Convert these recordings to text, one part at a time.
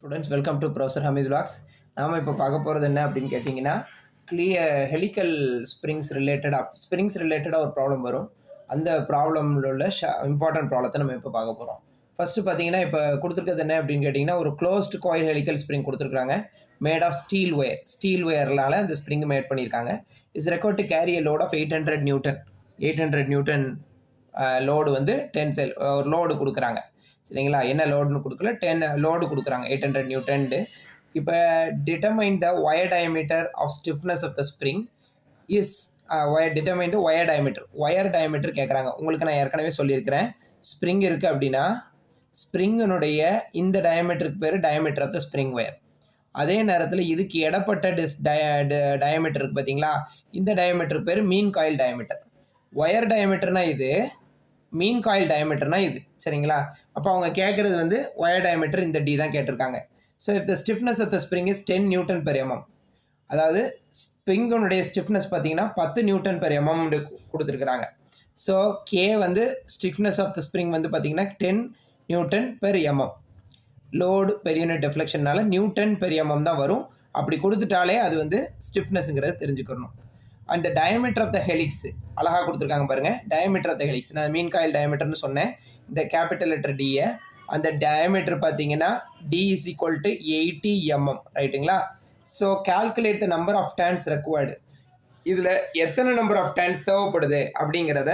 Students welcome to professor Hamees vlogs. நாம் இப்போ பார்க்க போகிறது என்ன அப்படின்னு கேட்டிங்கன்னா, ஹெலிக்கல் ஸ்ப்ரிங்ஸ் ரிலேட்டடாக ஒரு ப்ராப்ளம் வரும். அந்த ப்ராப்ளமில் உள்ள இம்பார்ட்டன்ட் ப்ராப்ளத்தை நம்ம இப்போ பார்க்க போகிறோம். ஃபஸ்ட்டு பார்த்தீங்கன்னா, இப்போ கொடுத்துருக்கிறது என்ன அப்படின்னு கேட்டிங்கன்னா, ஒரு க்ளோஸ்டு காயில் ஹெலிக்கல் ஸ்ப்ரிங் கொடுத்துருக்காங்க. மேட் ஆஃப் ஸ்டீல் ஒயர்னால அந்த ஸ்ப்ரிங் மேட் பண்ணியிருக்காங்க. Is required to carry a load of 800 newton load வந்து 10 ஒரு லோடு கொடுக்குறாங்க. சரிங்களா? என்ன லோடுன்னு கொடுக்கல, 10 லோடு கொடுக்குறாங்க, 800 நியூட்டன்டு. இப்போ determine the wire diameter of stiffness of the spring is determine the wire diameter கேட்குறாங்க. உங்களுக்கு நான் ஏற்கனவே சொல்லியிருக்கிறேன், ஸ்ப்ரிங் இருக்குது அப்படின்னா ஸ்ப்ரிங்கினுடைய இந்த டயமீட்டருக்கு பேர் diameter of the spring wire. அதே நேரத்தில் இதுக்கு இடப்பட்ட டயமீட்டர் இருக்குது பார்த்தீங்களா, இந்த டயமீட்டருக்கு பேர் மீன் காயில் டயமீட்டர். ஒயர் டயமீட்டர்னா இது, மீன் காயில் டயமீட்டர்னா இது. சரிங்களா? அப்போ அவங்க கேட்குறது வந்து ஒயர் டயமீட்டர் இந்த டி தான் கேட்டிருக்காங்க. So if the stiffness of the spring is 10 newton per mm, அதாவது ஸ்ப்ரிங்கனுடைய ஸ்டிஃப்னஸ் பார்த்தீங்கன்னா 10 நியூட்டன் பெர் எம்எம் கொடுத்துருக்குறாங்க. ஸோ கே வந்து ஸ்டிஃப்னஸ் ஆஃப் த ஸ்ப்ரிங் வந்து பார்த்தீங்கன்னா 10 newton per mm. Load per unit டெஃப்ளெக்ஷன்னால நியூட்டன் பெர் எம்எம் தான் வரும். அப்படி கொடுத்துட்டாலே அது வந்து ஸ்டிஃப்னஸ்ங்கிறத தெரிஞ்சுக்கணும். அந்த டயமீட்டர் ஆஃப் த ஹெலிக்ஸ் அழகாக கொடுத்துருக்காங்க பாருங்கள். டயமீட்டர் ஆஃப் த ஹெலிக்ஸ், நான் மீன் காயில் டயமீட்டர்னு சொன்னேன், இந்த கேபிட்டல் லெட்டர் டியை. அந்த டயமீட்டர் பார்த்தீங்கன்னா D is equal to 80 mm, ரைட்டுங்களா? So calculate the number of turns required. இதில் எத்தனை நம்பர் ஆஃப் டர்ன்ஸ் தேவைப்படுது அப்படிங்கிறத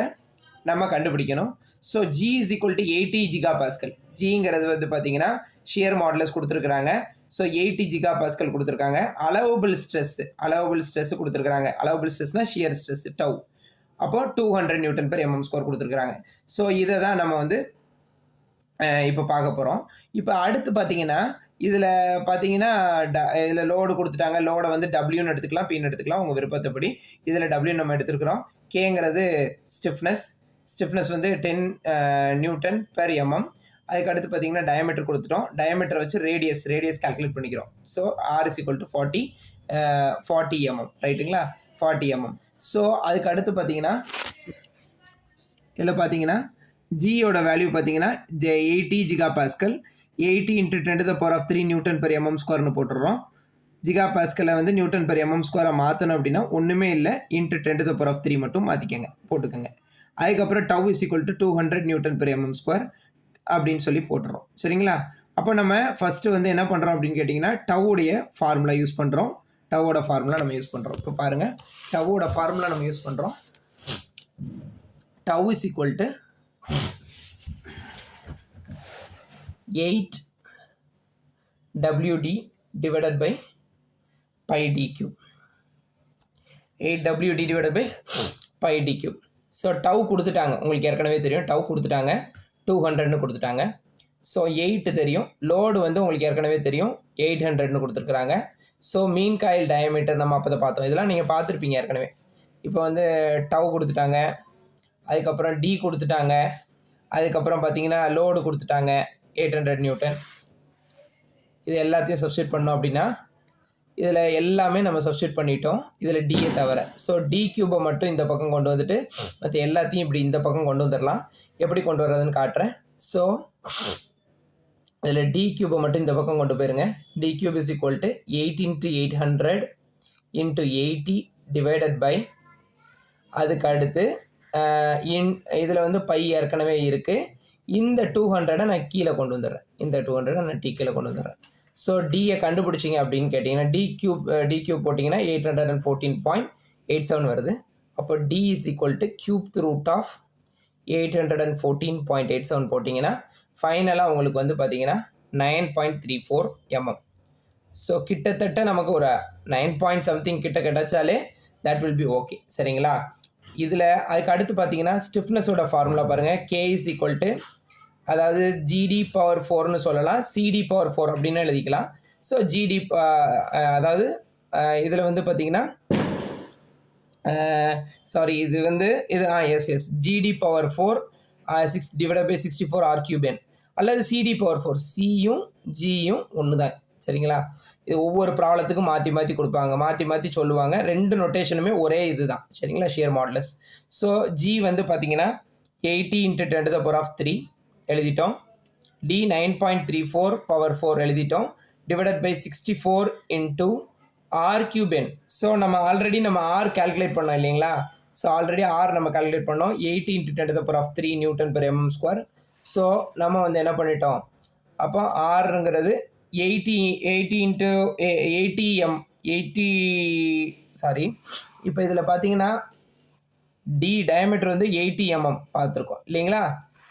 நம்ம கண்டுபிடிக்கணும். So G is equal to 80 gigapascal. ஜிங்கிறது வந்து பார்த்தீங்கன்னா ஷியர் மாடுலஸ் கொடுத்துருக்குறாங்க. ஸோ 80 ஜிகாபாஸ்கல் கொடுத்துருக்காங்க. அலவபிள் ஸ்ட்ரெஸ் கொடுத்துருக்காங்க. அலவபிள் ஸ்ட்ரெஸ்னால் ஷியர் ஸ்ட்ரெஸ் டவ். அப்போது 200 நியூட்டன் பெர் எம்எம் ஸ்கொயர் கொடுத்துருக்குறாங்க. ஸோ இதை தான் நம்ம வந்து இப்போ பார்க்க போகிறோம். இப்போ அடுத்து பார்த்தீங்கன்னா இதில் இதில் லோடு கொடுத்துட்டாங்க. லோடை வந்து டபிள்யூன்னு எடுத்துக்கலாம், பின்னு எடுத்துக்கலாம், உங்கள் விருப்பத்தைப்படி. இதில் டபிள்யூ நம்ம எடுத்துருக்குறோம். கேங்கிறது ஸ்டிஃப்னஸ் வந்து 10 நியூட்டன் பெர் எம்எம். அதுக்கு அடுத்து பார்த்தீங்கன்னா டயமீட்டர் கொடுத்துட்டோம். டயமீட்டர் வச்சு ரேடியஸ் கால்குலேட் பண்ணிக்கிறோம். So R is equal to 40 mm, ரைட்டுங்களா? 40 mm. ஸோ அதுக்கு அடுத்து பார்த்தீங்கன்னா இதில் பார்த்தீங்கன்னா ஜியோட வேல்யூ பார்த்தீங்கன்னா 80 ஜிகாபாஸ்கல். 80 × 10⁻³ நியூட்டன் பெர் எம்எம் ஸ்கொயர்னு போட்டுடுறோம். ஜிகாபாஸ்கலை வந்து நியூட்டன் பெர் எம்எம் ஸ்கொயரை மாற்றணும் அப்படின்னா ஒன்றுமே இல்லை, × 10⁻³ மட்டும் போட்டுக்கோங்க. அதுக்கப்புறம் tau is equal to 200 newton per mm square அப்படின்னு சொல்லி போட்டுறோம். சரிங்களா? அப்போ நம்ம ஃபஸ்ட்டு வந்து என்ன பண்ணுறோம் அப்படின்னு கேட்டிங்கன்னா, டவ்வுடைய ஃபார்முலா யூஸ் பண்ணுறோம். இப்போ பாருங்கள், டவ்வோட ஃபார்முலா நம்ம யூஸ் பண்ணுறோம். Tau is equal to 8 WD divided by pi d cube. 8 WD divided by pi d cube. So tau கொடுத்துட்டாங்க, உங்களுக்கு ஏற்கனவே தெரியும். டவ் கொடுத்துட்டாங்க, 200ன்னு கொடுத்துட்டாங்க. ஸோ 8 தெரியும். லோடு வந்து உங்களுக்கு ஏற்கனவே தெரியும், 800ன்னு கொடுத்துருக்குறாங்க. ஸோ மீன் காயில் டயமீட்டர் நம்ம அப்போ தான் பார்த்தோம். இதெல்லாம் நீங்கள் பார்த்துருப்பீங்க ஏற்கனவே. இப்போ வந்து டவ் கொடுத்துட்டாங்க, அதுக்கப்புறம் டி கொடுத்துட்டாங்க, அதுக்கப்புறம் பார்த்தீங்கன்னா லோடு கொடுத்துட்டாங்க 800 நியூட்டன். இது எல்லாத்தையும் சப்ஸ்டியூட் பண்ணோம் அப்படின்னா இதில் எல்லாமே நம்ம சப்ஸ்டியூட் பண்ணிட்டோம், இதில் டியை தவிர. ஸோ டி கியூபை மட்டும் இந்த பக்கம் கொண்டு வந்துட்டு மற்ற எல்லாத்தையும் இப்படி இந்த பக்கம் கொண்டு வந்துடலாம். எப்படி கொண்டு வர்றதுன்னு காட்டுறேன். ஸோ இதில் டி கியூபை மட்டும் இந்த பக்கம் கொண்டு போயிருங்க. D cube is equal to 8 × 800 × 80 divided by, அதுக்கு அடுத்து இதில் வந்து பை ஏற்கனவே இருக்குது. இந்த 200 நான் கீழே கொண்டு வந்துடுறேன். இந்த 200 நான் கீழே கொண்டு வந்துடுறேன். ஸோ டியை கண்டுபிடிச்சிங்க அப்படின்னு கேட்டிங்கன்னா டி கியூப் போட்டிங்கன்னா 814.87 வருது. அப்போ D is equal to ³ of 814.87 போட்டிங்கன்னா ஃபைனலாக உங்களுக்கு வந்து பார்த்தீங்கன்னா 9.34 mm. ஸோ கிட்டத்தட்ட நமக்கு ஒரு 9 கிட்ட கிடச்சாலே தட் வில் பி ஓகே. சரிங்களா? இதில் அதுக்கு அடுத்து பார்த்தீங்கன்னா ஸ்டிஃப்னஸோட ஃபார்முலா பாருங்கள். கே இஸ் ஈக்குவல் டு, அதாவது GD⁴ சொல்லலாம், CD⁴ அப்படின்னு எழுதிக்கலாம். ஸோ அதாவது இதில் வந்து பார்த்தீங்கன்னா இது வந்து S GD⁴ 6 divide by 64 R³ அல்லது CD⁴. சியும் ஜியும் ஒன்று தான். சரிங்களா? இது ஒவ்வொரு ப்ராப்ளத்துக்கும் மாற்றி கொடுப்பாங்க, மாற்றி சொல்லுவாங்க. ரெண்டு நொட்டேஷனுமே ஒரே இது தான். சரிங்களா? Shear modulus. ஸோ ஜி வந்து பார்த்தீங்கன்னா 80 × 10⁻³ எழுதிட்டோம். டி 9.34 பவர் 4 எழுதிட்டோம். divided by 64 into r cube n. So நம்ம ஆல்ரெடி நம்ம r calculate பண்ணோம் இல்லைங்களா? ஸோ ஆல்ரெடி r நம்ம calculate பண்ணோம் 80 into 10 to the power of 3 Newton per mm square. So நம்ம வந்து என்ன பண்ணிட்டோம், அப்போ rங்கிறது 80 into 80 சாரி, இப்போ இதில் பார்த்தீங்கன்னா டயமீட்டர் வந்து 80 mm பார்த்துருக்கோம் இல்லைங்களா?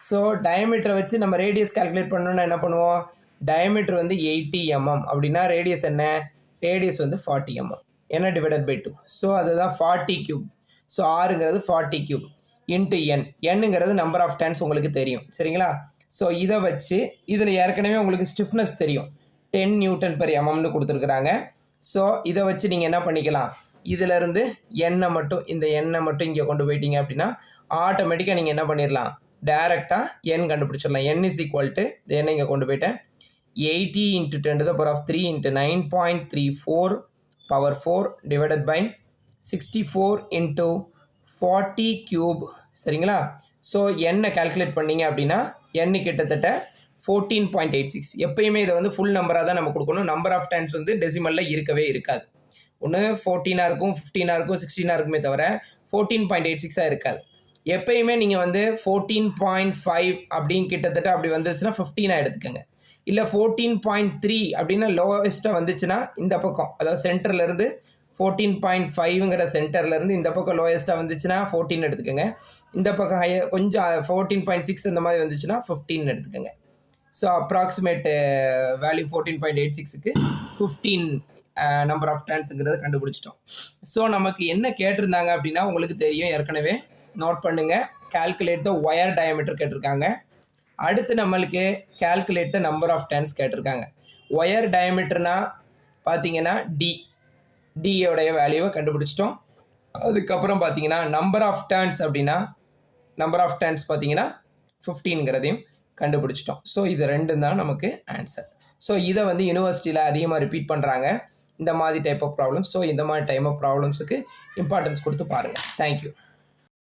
ஸோ டயமீட்டரை வச்சு நம்ம ரேடியஸ் கால்குலேட் பண்ணணும்னா என்ன பண்ணுவோம், டயமீட்டர் வந்து 80 mm அப்படின்னா ரேடியஸ் என்ன, ரேடியஸ் வந்து 40 mm, என்ன டிவைடட் பை 2. ஸோ அதுதான் 40 கியூப். ஸோ ஆறுங்கிறது 40 கியூப் இன்ட்டு என், என்னங்கிறது நம்பர் ஆஃப் டர்ன்ஸ் உங்களுக்கு தெரியும் சரிங்களா? ஸோ இதை வச்சு இதில் ஏற்கனவே உங்களுக்கு ஸ்டிஃப்னஸ் தெரியும் 10 Newton per mmனு கொடுத்துருக்குறாங்க. ஸோ இதை வச்சு நீங்கள் என்ன பண்ணிக்கலாம், இதிலேருந்து எண்ணை மட்டும் இந்த எண்ணை மட்டும் இங்கே கொண்டு போயிட்டீங்க அப்படின்னா ஆட்டோமேட்டிக்காக நீங்கள் என்ன பண்ணிடலாம், டேரெக்டாக எண் கண்டுபிடிச்சிடலாம். என் இஸ் ஈக்குவல் டு எண்ணை இங்கே கொண்டு போயிட்டேன் 80 into 10 to the power of 3 into 9.34 power 4 divided by 64 into 40 cube சரிங்களா? ஸோ எண்ணை கால்குலேட் பண்ணிங்க அப்படின்னா எண்ணு கிட்டத்தட்ட 14.86. எப்பயுமே இதை வந்து ஃபுல் நம்பராக தான் நம்ம கொடுக்கணும். நம்பர் ஆஃப் டைம்ஸ் வந்து டெசிமலில் இருக்கவே இருக்காது. ஒன்று 14 இருக்கும், 15 இருக்கும், 16 இருக்குமே தவிர 14.86 இருக்காது. எப்பயுமே நீங்கள் வந்து 14.5 அப்படின்னு கிட்டத்தட்ட அப்படி வந்துச்சுன்னா 15 எடுத்துக்கோங்க. இல்லை 14.3 அப்படின்னா லோவஸ்ட்டாக வந்துச்சுன்னா இந்த பக்கம், அதாவது சென்டர்லேருந்து 14.5ங்கிற சென்டர்லேருந்து இந்த பக்கம் லோயஸ்ட்டாக வந்துச்சுன்னா 14 எடுத்துக்கோங்க. இந்த பக்கம் கொஞ்சம் 14.6 இந்த மாதிரி வந்துச்சுன்னா 15 எடுத்துக்கோங்க. ஸோ அப்ராக்சிமேட் வேல்யூ 14.86க்கு 15 நம்பர் ஆஃப் டர்ன்ஸுங்கிறத கண்டுபிடிச்சிட்டோம். ஸோ நமக்கு என்ன கேட்டிருந்தாங்க அப்படின்னா உங்களுக்கு தெரியும், ஏற்கனவே நோட் பண்ணுங்கள், கால்குலேட் த ஒயர் டயமீட்டர் கேட்டிருக்காங்க. அடுத்து நம்மளுக்கு calculate the number of turns கேட்டிருக்காங்க. ஒயர் டயமீட்டர்னா பார்த்தீங்கன்னா டியோடைய வேல்யூவை கண்டுபிடிச்சிட்டோம். அதுக்கப்புறம் பார்த்தீங்கன்னா நம்பர் ஆஃப் டர்ன்ஸ் அப்படின்னா நம்பர் ஆஃப் டர்ன்ஸ் பார்த்தீங்கன்னா 15ங்கிறதையும் கண்டுபிடிச்சிட்டோம். ஸோ இது ரெண்டும் தான் நமக்கு ஆன்சர். ஸோ இதை வந்து யூனிவர்சிட்டியில் அதிகமாக ரிப்பீட் பண்ணுறாங்க இந்த மாதிரி டைப் ஆஃப் ப்ராப்ளம்ஸ். ஸோ இந்த மாதிரி டைப் ஆஃப் ப்ராப்ளம்ஸுக்கு இம்பார்ட்டன்ஸ் கொடுத்து பாருங்கள். தேங்க்யூ.